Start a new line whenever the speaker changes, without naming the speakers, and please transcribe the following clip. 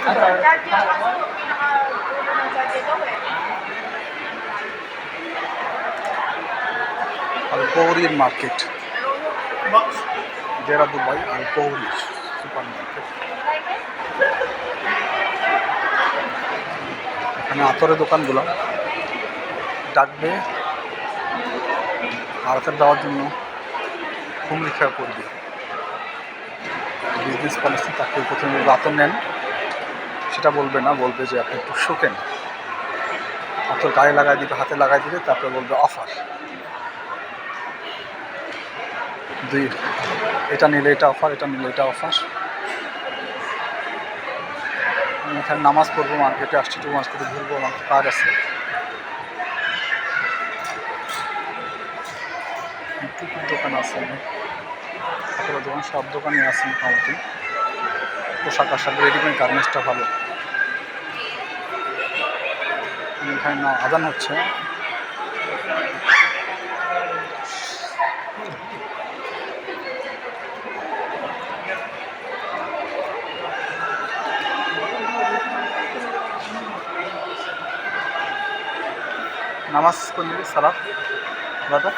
Guardia kasi yung pinaka-dulo ng Guardia daw eh.
Al Korean market. Dera Dubai Al Korean supermarket. এখানে আতরের দোকানগুলো ডাকবে ভারতের দেওয়ার জন্য হুমড়ি খেয়ে পড়বে। বিজনেস পলিসি তাকে প্রথমে আতর নেন সেটা বলবে না, বলবে যে আপনি একটু শোকেন, আতর গায়ে লাগাই দিবে, হাতে লাগাই দিবে, তারপরে বলবে অফার দুই, এটা নিলে এটা অফার, এটা নিলে এটা অফার। আমি এখানে নামাজ পড়বো, মার্কেটে আসছি, একটু মার্কেটে ঘুরবো, আমার কাজ আছে। টুকুর দোকান আছে, কাপড়ের দোকান, সব দোকানই আছে মোটামুটি। পোশাক আশাক রেডিমেড গার্মেন্টসটা ভালো। এখানে না আজান হচ্ছে, নামাজ করলে সালাত দাদা।